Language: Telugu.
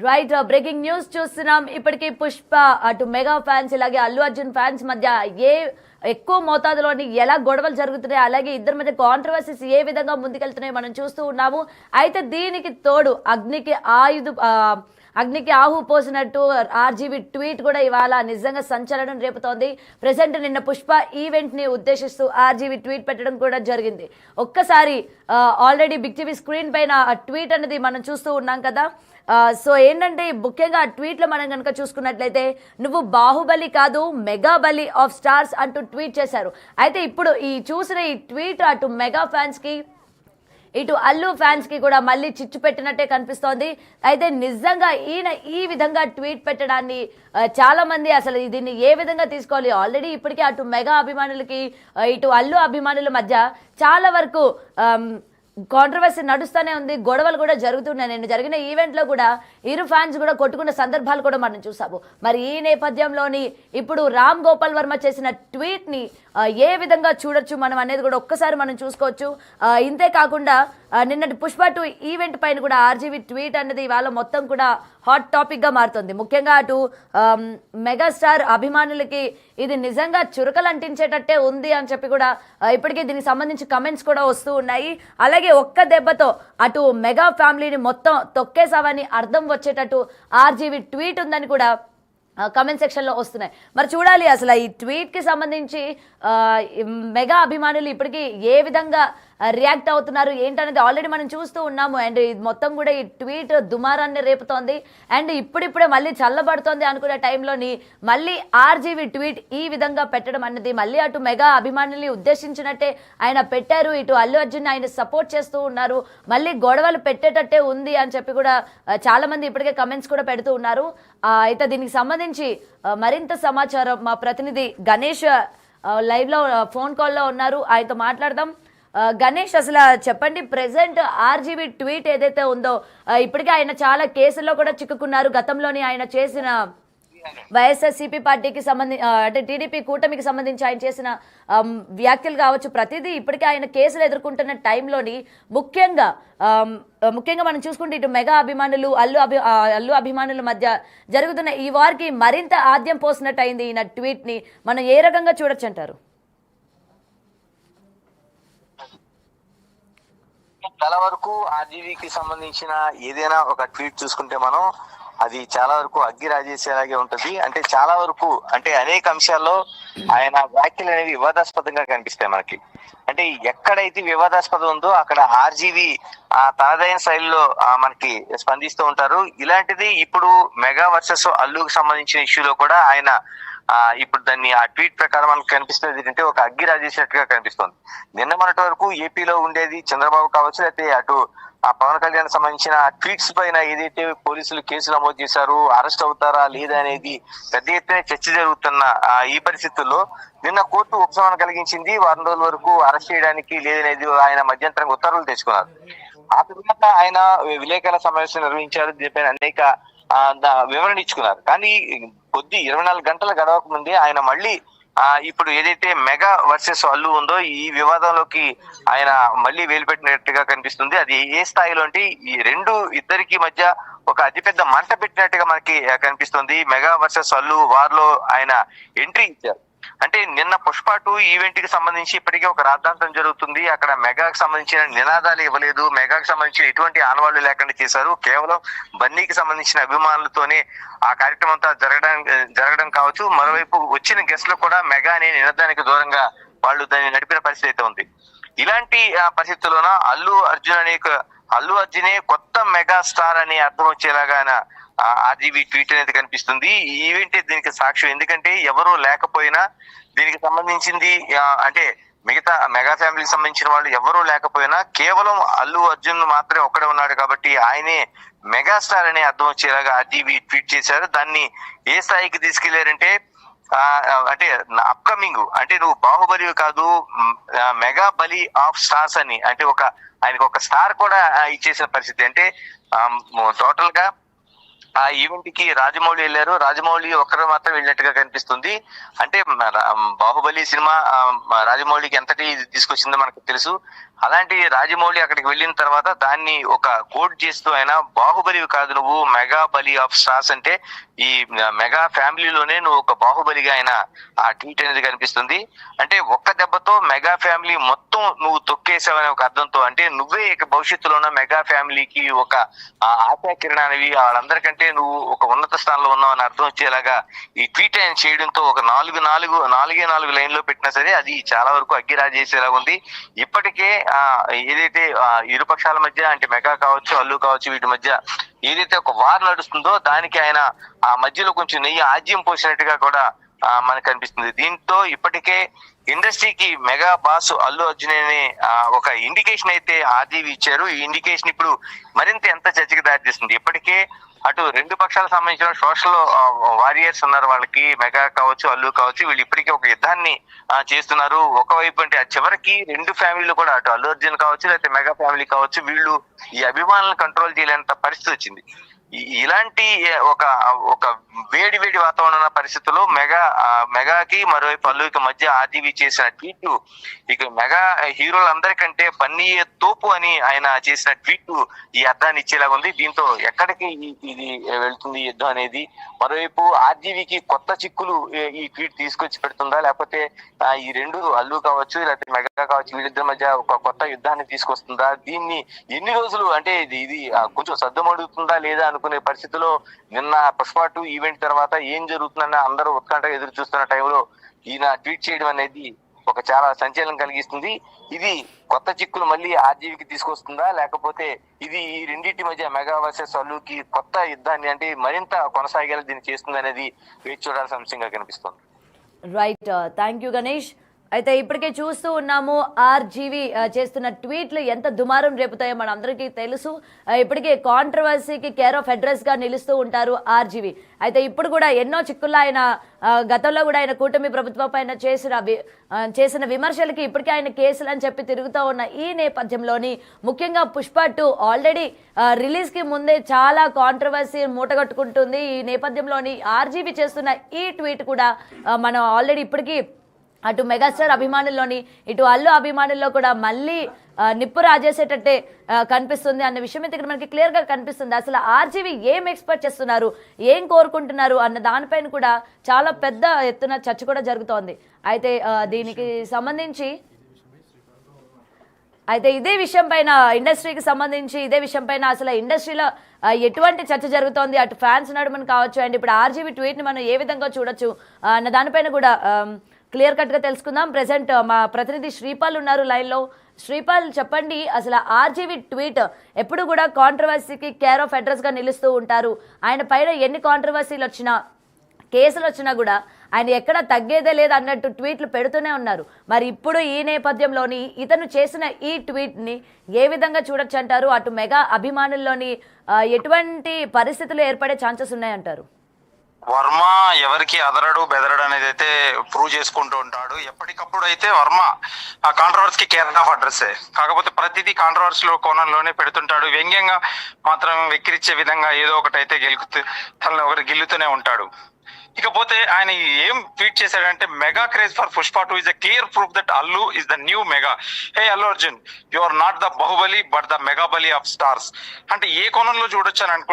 రైట్ బ్రేకింగ్ న్యూస్ చూస్తున్నాం. ఇప్పటికీ పుష్ప అటు మెగా ఫ్యాన్స్ ఇలాగే అల్లు అర్జున్ ఫ్యాన్స్ మధ్య ఎక్కువ మోతాదులోని ఎలా గొడవలు జరుగుతున్నాయి, అలాగే ఇద్దరి మధ్య కాంట్రవర్సీస్ ఏ విధంగా ముందుకెళ్తున్నాయి మనం చూస్తూ ఉన్నాము. అయితే దీనికి తోడు అగ్నికి ఆహు పోసినట్టు ఆర్జీవీ ట్వీట్ కూడా ఇవాళ నిజంగా సంచలనం రేపుతోంది. ప్రెసెంట్ నిన్న పుష్ప ఈవెంట్ ని ఉద్దేశిస్తూ ఆర్జీవీ ట్వీట్ పెట్టడం కూడా జరిగింది. ఒక్కసారి ఆల్రెడీ బిగ్ టీవీ స్క్రీన్ పైన ఆ ట్వీట్ అనేది మనం చూస్తూ ఉన్నాం కదా. సో ఏంటంటే ముఖ్యంగా ఆ ట్వీట్లో మనం కనుక చూసుకున్నట్లయితే నువ్వు బాహుబలి కాదు మెగా బలి ఆఫ్ స్టార్స్ అంటూ ట్వీట్ చేశారు. అయితే ఇప్పుడు చూసిన ఈ ట్వీట్ అటు మెగా ఫ్యాన్స్ కి ఇటు అల్లు ఫ్యాన్స్ కి కూడా మళ్ళీ చిచ్చు పెట్టినట్టే కనిపిస్తోంది. అయితే నిజంగా ఈయన ఈ విధంగా ట్వీట్ పెట్టడాన్ని చాలా మంది అసలు దీన్ని ఏ విధంగా తీసుకోవాలి, ఆల్రెడీ ఇప్పటికే అటు మెగా అభిమానులకి ఇటు అల్లు అభిమానుల మధ్య చాలా వరకు కాంట్రవర్సీ నడుస్తూనే ఉంది, గొడవలు కూడా జరుగుతున్నాయి. నేను జరిగిన ఈవెంట్లో కూడా ఇరు ఫ్యాన్స్ కూడా కొట్టుకున్న సందర్భాలు కూడా మనం చూసాము. మరి ఈ నేపథ్యంలోని ఇప్పుడు రామ్ గోపాల్ వర్మ చేసిన ట్వీట్ని ఏ విధంగా చూడొచ్చు మనం అనేది కూడా ఒక్కసారి మనం చూసుకోవచ్చు. ఇంతే కాకుండా నిన్నటి పుష్ప 2 ఈవెంట్ పైన కూడా ఆర్జీవీ ట్వీట్ అనేది ఇవాళ మొత్తం కూడా హాట్ టాపిక్గా మారుతుంది. ముఖ్యంగా అటు మెగాస్టార్ అభిమానులకి ఇది నిజంగా చురకలు అంటించేటట్టే ఉంది అని చెప్పి కూడా ఇప్పటికే దీనికి సంబంధించి కమెంట్స్ కూడా వస్తూ ఉన్నాయి. అలాగే ఒక్క దెబ్బతో అటు మెగా ఫ్యామిలీని మొత్తం తొక్కేసావని అర్థం వచ్చేటట్టు ఆర్జీవీ ట్వీట్ ఉందని కూడా కమెంట్ సెక్షన్లో వస్తున్నాయి. మరి చూడాలి అసలు ఈ ట్వీట్కి సంబంధించి మెగా అభిమానులు ఇప్పటికీ ఏ విధంగా రియాక్ట్ అవుతున్నారు ఏంటనేది ఆల్రెడీ మనం చూస్తూ ఉన్నాము. అండ్ ఇది మొత్తం కూడా ఈ ట్వీట్ దుమారాన్ని రేపుతోంది. అండ్ ఇప్పుడిప్పుడే మళ్ళీ చల్లబడుతోంది అనుకునే టైంలోని మళ్ళీ ఆర్జీవీ ట్వీట్ ఈ విధంగా పెట్టడం అన్నది మళ్ళీ అటు మెగా అభిమానుల్ని ఉద్దేశించినట్టే ఆయన పెట్టారు. ఇటు అల్లు అర్జున్ ఆయన సపోర్ట్ చేస్తూ ఉన్నారు, మళ్ళీ గొడవలు పెట్టేటట్టే ఉంది అని చెప్పి కూడా చాలా మంది ఇప్పటికే కమెంట్స్ కూడా పెడుతూ ఉన్నారు. అయితే దీనికి సంబంధించి మరింత సమాచారం మా ప్రతినిధి గణేష్ లైవ్లో ఫోన్ కాల్లో ఉన్నారు, ఆయనతో మాట్లాడదాం. గణేష్, అసలు చెప్పండి, ప్రెసెంట్ ఆర్జీవీ ట్వీట్ ఏదైతే ఉందో ఇప్పటికే ఆయన చాలా కేసుల్లో కూడా చిక్కుకున్నారు. గతంలోని ఆయన చేసిన వైఎస్ఆర్సీపీ పార్టీకి అంటే టీడీపీ కూటమికి సంబంధించి ఆయన చేసిన వ్యాఖ్యలు కావచ్చు, ప్రతిదీ ఇప్పటికే ఆయన కేసులు ఎదుర్కొంటున్న టైంలోని ముఖ్యంగా మనం చూసుకుంటే ఇటు మెగా అభిమానులు అల్లు అభిమానుల మధ్య జరుగుతున్న ఈ వార్కి మరింత ఆద్యం పోసినట్టు అయింది. ఈయన ట్వీట్ని మనం ఏ రకంగా చూడొచ్చు అంటారు? చాలా వరకు ఆర్జీవీకి సంబంధించిన ఏదైనా ఒక ట్వీట్ చూసుకుంటే మనం అది చాలా వరకు అగ్గి రాజేసేలాగే ఉంటది. అంటే చాలా వరకు అంటే అనేక అంశాల్లో ఆయన వ్యాఖ్యలు అనేవి వివాదాస్పదంగా కనిపిస్తాయి మనకి. అంటే ఎక్కడైతే వివాదాస్పదం ఉందో అక్కడ ఆర్జీవీ తనదైన శైలిలో మనకి స్పందిస్తూ ఉంటారు. ఇలాంటిది ఇప్పుడు మెగా వర్సెస్ అల్లుకు సంబంధించిన ఇష్యూలో కూడా ఆయన ఇప్పుడు దాన్ని ఆ ట్వీట్ ప్రకారం మనకు కనిపిస్తుంది ఏంటంటే ఒక అగ్గి రాజేసినట్టుగా కనిపిస్తుంది. నిన్న మొన్నటి వరకు ఏపీలో ఉండేది చంద్రబాబు కావచ్చు, లేకపోతే అటు పవన్ కళ్యాణ్ సంబంధించిన ట్వీట్స్ పైన ఏదైతే పోలీసులు కేసులు నమోదు చేశారు, అరెస్ట్ అవుతారా లేదా అనేది పెద్ద ఎత్తున చర్చ జరుగుతున్న ఈ పరిస్థితుల్లో నిన్న కోర్టు ఉపశమనం కలిగించింది. వారం రోజుల వరకు అరెస్ట్ చేయడానికి లేదనేది ఆయన మధ్యంతరంగా ఉత్తర్వులు తెచ్చుకున్నారు. ఆ తర్వాత ఆయన విలేకరుల సమావేశం నిర్వహించారు, దీనిపైన అనేక వివరణ ఇచ్చుకున్నారు. కానీ 24 గంటల గడవక ముందే ఆయన మళ్ళీ ఇప్పుడు ఏదైతే మెగా వర్సెస్ అల్లు ఉందో ఈ వివాదంలోకి ఆయన మళ్ళీ వేలుపెట్టినట్టుగా కనిపిస్తుంది. అది ఏ స్థాయిలో అంటే ఇద్దరికి మధ్య ఒక అతిపెద్ద మంట పెట్టినట్టుగా మనకి కనిపిస్తుంది. మెగా వర్సెస్ అల్లు వారిలో ఆయన ఎంట్రీ ఇచ్చారు. అంటే నిన్న పుష్ప 2 ఈవెంట్ కి సంబంధించి ఇప్పటికే ఒక రాద్ధాంతం జరుగుతుంది. అక్కడ మెగాకి సంబంధించిన నినాదాలు ఇవ్వలేదు, మెగాకి సంబంధించిన ఎటువంటి ఆనవాళ్లు లేకుండా చేశారు. కేవలం బన్నీకి సంబంధించిన అభిమానులతోనే ఆ కార్యక్రమం అంతా జరగడం కావచ్చు. మరోవైపు వచ్చిన గెస్ట్లు కూడా మెగా అనే నినాదానికి దూరంగా వాళ్ళు దాన్ని నడిపిన పరిస్థితి అయితే ఉంది. ఇలాంటి పరిస్థితుల్లోన అల్లు అర్జునే కొత్త మెగా స్టార్ అనే అర్థం వచ్చేలాగా ఆర్జీవీ ట్వీట్ అనేది కనిపిస్తుంది. ఈ ఈవెంట్ దీనికి సాక్ష్యం. ఎందుకంటే ఎవరు లేకపోయినా దీనికి సంబంధించింది అంటే మిగతా మెగా ఫ్యామిలీకి సంబంధించిన వాళ్ళు ఎవరూ లేకపోయినా కేవలం అల్లు అర్జున్ మాత్రమే ఒక్కడే ఉన్నాడు కాబట్టి ఆయనే మెగాస్టార్ అనే అర్థం వచ్చేలాగా ఆర్జీవీ ట్వీట్ చేశారు. దాన్ని ఏ స్థాయికి తీసుకెళ్లారంటే అంటే అప్కమింగ్ అంటే నువ్వు బాహుబలి కాదు మెగా బలి ఆఫ్ స్టార్స్ అని, అంటే ఆయనకు ఒక స్టార్ కూడా ఇచ్చేసిన పరిస్థితి. అంటే టోటల్ గా ఆ ఈవెంట్ కి రాజమౌళి వెళ్ళారు, రాజమౌళి ఒక్కరు మాత్రం వెళ్ళినట్టుగా కనిపిస్తుంది. అంటే బాహుబలి సినిమా రాజమౌళికి ఎంతటి తీసుకొచ్చిందో మనకు తెలుసు. అలాంటి రాజమౌళి అక్కడికి వెళ్ళిన తర్వాత దాన్ని ఒక కోట్ చేస్తూ ఆయన బాహుబలివి కాదు నువ్వు మెగా బలి ఆఫ్ స్టార్స్ అంటే ఈ మెగా ఫ్యామిలీలోనే నువ్వు ఒక బాహుబలిగా ఆయన ఆ ట్వీట్ అనేది కనిపిస్తుంది. అంటే ఒక్క దెబ్బతో మెగా ఫ్యామిలీ మొత్తం నువ్వు తొక్కేసావనే ఒక అర్థంతో, అంటే నువ్వే ఇక భవిష్యత్తులో ఉన్న మెగా ఫ్యామిలీకి ఒక ఆశా కిరణానివి, వాళ్ళందరికంటే నువ్వు ఒక ఉన్నత స్థానంలో ఉన్నావని అర్థం వచ్చేలాగా ఈ ట్వీట్ ఆయన చేయడంతో ఒక నాలుగే లైన్లో పెట్టినా సరే అది చాలా వరకు అగ్గిరాజేసేలాగా ఉంది. ఇప్పటికే ఏదైతే ఇరుపక్షాల మధ్య అంటే మెగా కావచ్చు అల్లు కావచ్చు వీటి మధ్య ఏదైతే ఒక వార్ నడుస్తుందో దానికి ఆయన ఆ మధ్యలో కొంచెం నెయ్యి ఆజ్యం పోసినట్టుగా కూడా మనకు కనిపిస్తుంది. దీంతో ఇప్పటికే ఇండస్ట్రీకి మెగా బాస్ అల్లు అర్జున్ అనే ఒక ఇండికేషన్ అయితే ఆర్జీవి ఇచ్చారు. ఈ ఇండికేషన్ ఇప్పుడు మరింత ఎంత చర్చకి దారితీస్తుంది. ఇప్పటికే అటు రెండు పక్షాలకు సంబంధించిన సోషల్ వారియర్స్ ఉన్నారు, వాళ్ళకి మెగా కావచ్చు అల్లు కావచ్చు, వీళ్ళు ఇప్పటికే ఒక యుద్ధాన్ని చేస్తున్నారు. ఒకవైపు అంటే చివరికి రెండు ఫ్యామిలీలు కూడా అటు అల్లు అర్జున్ కావచ్చు లేకపోతే మెగా ఫ్యామిలీ కావచ్చు వీళ్ళు ఈ అభిమానులను కంట్రోల్ చేయలేనంత పరిస్థితి వచ్చింది. ఇలాంటి ఒక వేడి వాతావరణ పరిస్థితుల్లో మెగాకి మరోవైపు అల్లుకి మధ్య ఆర్జీవి చేసిన ట్వీట్ ఇక మెగా హీరోలందరికంటే బన్నీయే తోపు అని ఆయన చేసిన ట్వీట్ ఈ అర్థాన్ని ఇచ్చేలాగా ఉంది. దీంతో ఎక్కడికి ఇది వెళ్తుంది యుద్ధం అనేది, మరోవైపు ఆర్జీవికి కొత్త చిక్కులు ఈ ట్వీట్ తీసుకొచ్చి పెడుతుందా, లేకపోతే ఈ రెండు అల్లు కావచ్చు లేకపోతే మెగా కావచ్చు వీళ్ళిద్దరి మధ్య ఒక కొత్త యుద్ధాన్ని తీసుకొస్తుందా, దీన్ని ఎన్ని రోజులు అంటే ఇది కొంచెం సద్దుమడుగుతుందా లేదా అనుకునే పరిస్థితిలో నిన్న పుష్ప 2 ఈవెంట్ తర్వాత ఏం జరుగుతుందని అందరూ ఉత్కంఠగా ఎదురు చూస్తున్న టైంలో ఈయన ట్వీట్ చేయడం అనేది ఒక చాలా సంచలనం కలిగిస్తుంది. ఇది కొత్త చిక్కులు మళ్ళీ ఆర్జీవికి తీసుకొస్తుందా, లేకపోతే ఇది ఈ రెండింటి మధ్య మెగా వర్సెస్ అల్లుకి కొత్త యుద్ధాన్ని అంటే మరింత కొనసాగేలా దీన్ని చేస్తుంది అనేది వేచి చూడాల్సిన అంశంగా కనిపిస్తుంది. Right, thank you Ganesh. అయితే ఇప్పటికే చూస్తూ ఉన్నాము ఆర్జీవి చేస్తున్న ట్వీట్లు ఎంత దుమారం రేపుతాయో మన అందరికీ తెలుసు. ఇప్పటికే కాంట్రవర్సీకి కేర్ ఆఫ్ అడ్రస్గా నిలుస్తూ ఉంటారు ఆర్జీవి. అయితే ఇప్పుడు కూడా ఎన్నో చిక్కుల్లో ఆయన గతంలో కూడా ఆయన కూటమి ప్రభుత్వం పైన చేసిన విమర్శలకి ఇప్పటికే ఆయన కేసులు అని చెప్పి తిరుగుతూ ఉన్న ఈ నేపథ్యంలోని ముఖ్యంగా పుష్ప 2 ఆల్రెడీ రిలీజ్కి ముందే చాలా కాంట్రవర్సీ మూటగట్టుకుంటుంది. ఈ నేపథ్యంలోని ఆర్జీవి చేస్తున్న ఈ ట్వీట్ కూడా మనం ఆల్రెడీ ఇప్పటికీ అటు మెగాస్టార్ అభిమానుల్లోని ఇటు అల్లు అభిమానుల్లో కూడా మళ్ళీ నిప్పు రాజేసేటట్టే కనిపిస్తుంది అన్న విషయం అయితే ఇక్కడ మనకి క్లియర్గా కనిపిస్తుంది. అసలు ఆర్జీవి ఏం ఎక్స్పెక్ట్ చేస్తున్నారు, ఏం కోరుకుంటున్నారు అన్న దానిపైన కూడా చాలా పెద్ద ఎత్తున చర్చ కూడా జరుగుతోంది. అయితే దీనికి సంబంధించి ఇదే విషయం పైన ఇండస్ట్రీకి సంబంధించి ఇదే విషయం పైన అసలు ఇండస్ట్రీలో ఎటువంటి చర్చ జరుగుతోంది, అటు ఫ్యాన్స్ నడుమని కావచ్చు అండ్ ఇప్పుడు ఆర్జీవి ట్వీట్ని మనం ఏ విధంగా చూడొచ్చు అన్న దానిపైన కూడా క్లియర్ కట్గా తెలుసుకుందాం. ప్రెసెంట్ మా ప్రతినిధి శ్రీపాల్ ఉన్నారు లైన్లో. శ్రీపాల్ చెప్పండి, అసలు ఆర్జీవి ట్వీట్ ఎప్పుడు కూడా కాంట్రవర్సీకి కేర్ ఆఫ్ అడ్రస్గా నిలుస్తూ ఉంటారు. ఆయన పైన ఎన్ని కాంట్రవర్సీలు వచ్చినా కేసులు వచ్చినా కూడా ఆయన ఎక్కడ తగ్గేదే లేదు అన్నట్టు ట్వీట్లు పెడుతూనే ఉన్నారు. మరి ఇప్పుడు ఈ నేపథ్యంలోని ఇతను చేసిన ఈ ట్వీట్ని ఏ విధంగా చూడొచ్చు అంటారు? అటు మెగా అభిమానుల్లోని ఎటువంటి పరిస్థితులు ఏర్పడే ఛాన్సెస్ ఉన్నాయంటారు? వర్మ ఎవరికి అదరడు బెదరడు అనేది అయితే ప్రూవ్ చేసుకుంటూ ఉంటాడు. ఎప్పటికప్పుడు అయితే వర్మ ఆ కాంట్రవర్సీకి కేర్ ఆఫ్ అడ్రస్సే. కాకపోతే ప్రతిదీ కాంట్రవర్సీలో కోణంలోనే పెడుతుంటాడు. వ్యంగ్యంగా మాత్రం వెక్కిరించే విధంగా ఏదో ఒకటి అయితే తనని ఒకటి గిల్లుతూనే ఉంటాడు. ఇకపోతే ఆయన ఏం ట్వీట్ చేశాడంటే mega craze for Pushpa 2 is a clear proof that Allu is the new mega. Hey Allu Arjun, you are not the Bahubali but the Mega Bali of stars. అంటే ఏ కోణంలో చూడొచ్చు అని అనుకుంటున్నాను.